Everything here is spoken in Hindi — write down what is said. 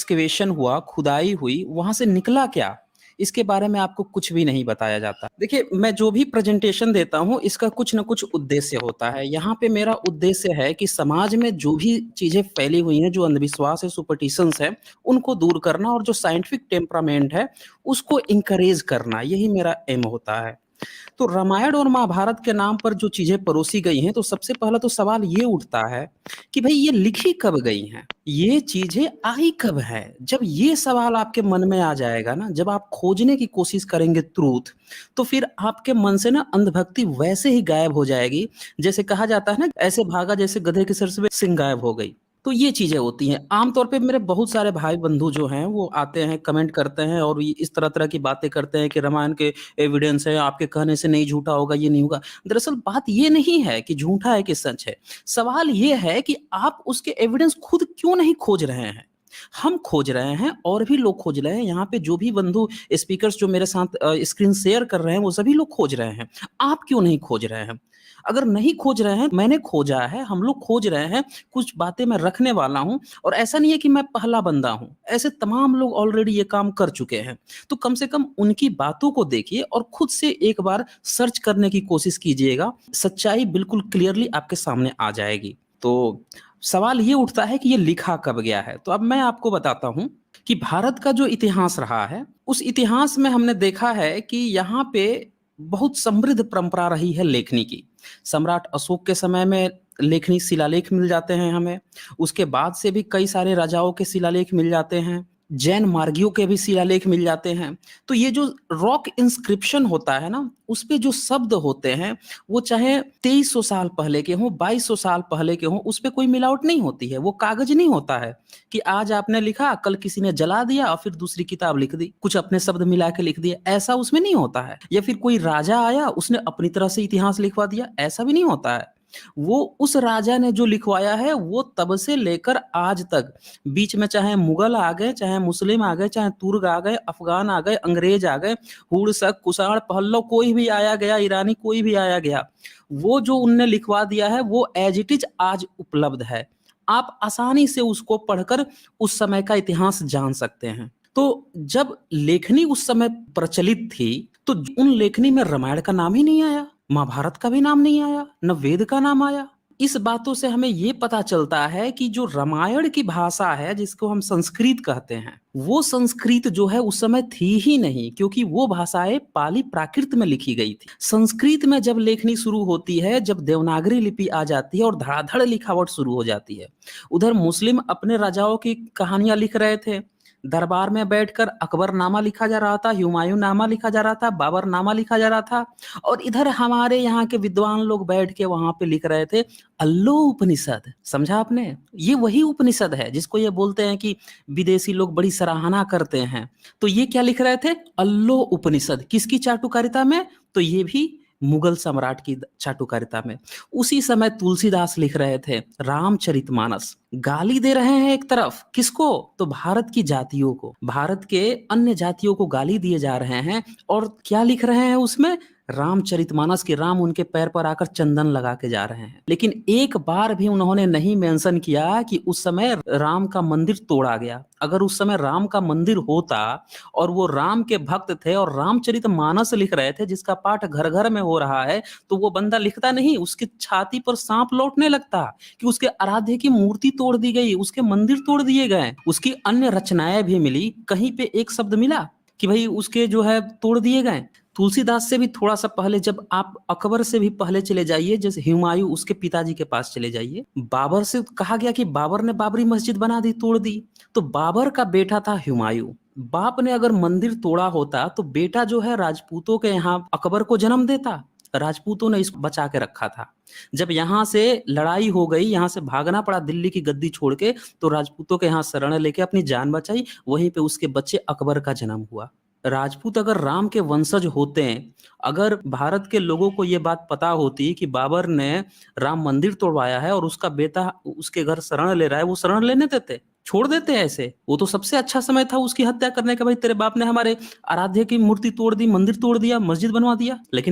एक्सकवेशन हुआ, खुदाई हुई, वहाँ से निकला क्या? इसके बारे में आपको कुछ भी नहीं बताया जाता। देखिए, मैं जो भी प्रेज़ेंटेशन देता हूँ, इसका कुछ न कुछ उद्देश्य होता है। यहाँ पे मेरा उद्देश्य है कि समाज में जो भी चीज़ें फैली हुई हैं, जो अंधविश्वास है, सुपरस्टिशंस है, उनको दूर करना और जो साइंटिफिक टेम्परामेंट है, उसको एनकरेज करना, यही मेरा एम होता है। तो रामायण और महाभारत के नाम पर जो चीज़ें परोसी गई हैं, तो सबसे पहला तो सवाल ये उठता है कि भई ये लिखी कब गई हैं? ये चीज़ें आई कब हैं? जब ये सवाल आपके मन में आ जाएगा ना, जब आप खोजने की कोशिश करेंगे ट्रुथ, तो फिर आपके मन से ना अंधभक्ति वैसे ही गायब हो जाएगी, जैसे कहा जाता है ना, ऐसे भागा जैसे गधे के सिर से सींग गायब हो गई। तो ये चीज़ें होती हैं। आम तौर पे मेरे बहुत सारे भाई-बंधु जो हैं, वो आते हैं, कमेंट करते हैं और ये इस तरह-तरह की बातें करते हैं कि रामायण के एविडेंस है, आपके कहने से नहीं झूठा होगा, ये नहीं होगा। दरअसल बात ये नहीं है कि झूठा है कि सच है। सवाल ये है कि आप उसके एविडेंस खुद क्यों नहीं खोज रहे हैं? हम खोज रहे हैं और भी लोग खोज रहे हैं। यहाँ पे जो भी बंधु स्पीकर्स जो मेरे साथ स्क्रीन शेयर कर रहे हैं, वो सभी लोग खोज रहे हैं। आप क्यों नहीं खोज रहे हैं? अगर नहीं खोज रहे हैं, मैंने खोजा है, हम लोग खोज रहे हैं, कुछ बातें मैं रखने वाला हूँ और ऐसा नहीं है कि मैं पहला बंदा हूँ। ऐसे तमाम लोग ऑलरेडी ये काम कर चुके हैं। तो कम से कम उनकी बातों को देखिए और खुद से एक बार सर्च करने की कोशिश कीजिएगा। सच्चाई बिल्कुल क्लियरली आपके सामने आ जाएगी। तो सवाल ये उठता है कि ये लिखा कब गया है? तो अब मैं आपको बताता हूँ कि भारत का जो इतिहास रहा है, उस इतिहास में हमने देखा है कि यहाँ पे बहुत समृद्ध परंपरा रही है लेखनी की। सम्राट अशोक के समय में लेखनी शिलालेख मिल जाते हैं हमें। उसके बाद से भी कई सारे राजाओं के शिलालेख मिल जाते हैं। जैन मार्गियों के भी शिलालेख मिल जाते हैं। तो ये जो रॉक इंस्क्रिप्शन होता है ना, उसपे जो शब्द होते हैं, वो चाहे 2300 साल पहले के हों, 2200 साल पहले के हों, उसपे कोई मिलावट नहीं होती है। वो कागज नहीं होता है कि आज आपने लिखा, कल किसी ने जला दिया और फिर दूसरी किताब लिख दी। कुछ अपने शब्द मिला के लिख दिए, ऐसा उसमें नहीं होता है। या फिर कोई राजा आया, उसने अपनी तरह से इतिहास लिखवा दिया, ऐसा भी नहीं होता है। वो उस राजा ने जो लिखवाया है, वो तब से लेकर आज तक, बीच में चाहे मुगल आ गए, चाहे मुस्लिम आ गए, चाहे तुर्क आ गए, अफ़गान आ गए, अंग्रेज आ गए, हुड़सक, कुषाण, पल्लव कोई भी आया गया, ईरानी कोई भी आया गया, वो जो उनने लिखवा दिया है, वो एज़ इट इज़ आज उपलब्ध है। आप आसानी से उसको पढ़कर उस समय का इतिहास जान सकते हैं। तो जब लेखनी उस समय प्रचलित थी, तो उन लेखनी में रामायण का नाम ही नहीं आया, महाभारत का भी नाम नहीं आया, ना वेद का नाम आया। इस बातों से हमें ये पता चलता है कि जो रामायण की भाषा है, जिसको हम संस्कृत कहते हैं, वो संस्कृत जो है उस समय थी ही नहीं, क्योंकि वो भाषाएँ पाली प्राकृत में लिखी गई थी। संस्कृत में जब लेखनी शुरू होती है, जब देवनागरी लिपि आ जाती है और धड़ाधड़ लिखावट शुरू हो जाती है। उधर मुस्लिम अपने राजाओं की कहानियाँ लिख रहे थे। दरबार में बैठकर अकबरनामा लिखा जा रहा था, हुमायूँनामा लिखा जा रहा था, बाबरनामा लिखा जा रहा था और इधर हमारे यहाँ के विद्वान लोग बैठ के वहाँ पे लिख रहे थे अल्लो उपनिषद। समझा आपने? ये वही उपनिषद है जिसको ये बोलते हैं कि विदेशी लोग बड़ी सराहना करते हैं। तो ये क्या लिख रहे थे? अल्लो उपनिषद। किसकी चाटुकारिता में? तो ये भी मुगल सम्राट की चाटुकारिता में। उसी समय तुलसीदास लिख रहे थे रामचरितमानस। गाली दे रहे हैं एक तरफ, किसको? तो भारत की जातियों को। भारत के अन्य जातियों को गाली दिए जा रहे हैं और क्या लिख रहे हैं उसमें? रामचरितमानस के राम उनके पैर पर आकर चंदन लगा के जा रहे हैं। लेकिन एक बार भी उन्होंने नहीं मेंशन किया कि उस समय राम का मंदिर तोड़ा गया। अगर उस समय राम का मंदिर होता और वो राम के भक्त थे और रामचरितमानस लिख रहे थे, जिसका पाठ घर-घर में हो रहा है, तो वो बंदा लिखता नहीं, उसकी छाती पर साँप लौटने लगता कि उसके आराध्य की मूर्ति तोड़ दी गई, उसके मंदिर तोड़ दिए गए, उसकी अन्य रचनाएँ भी मिली, कहीं पे एक शब्द मिला कि भई उसके जो है तोड़ दिए गए। तुलसीदास से भी थोड़ा-सा पहले, जब आप अकबर से भी पहले चले जाइए, जैसे हुमायूँ उसके पिताजी के पास चले जाइए। बाबर से कहा गया कि बाबर ने बाबरी मस्जिद बना दी, तोड़ दी। तो बाबर का बेटा था हुमायूँ। बाप ने अगर मंदिर तोड़ा होता, तो बेटा जो है राजपूतों के यहाँ अकबर को जन्म देता। राजपूतों ने इसको बचा के रखा था। जब यहाँ से लड़ाई हो गई, यहाँ से भागना पड़ा दिल्ली की गद्दी छोड़ के, तो राजपूतों के यहाँ शरण लेके अपनी जान बचाई, वहीं पे उसके बच्चे अकबर का जन्म हुआ। राजपूत अगर राम के वंशज होते हैं, अगर भारत के लोगों को ये बात पता होती कि बाबर ने राम मंदिर तोड़वाया है और उसका बेटा उसके घर शरण ले रहा है, वो शरण लेने देते? छोड़ देते ऐसे? वो तो सबसे अच्छा समय था उसकी हत्या करने का, भाई तेरे बाप ने हमारे आराध्य की मूर्ति तोड़ दी, मंदिर तोड़ दिया, मस्जिद बनवा दिया। लेकिन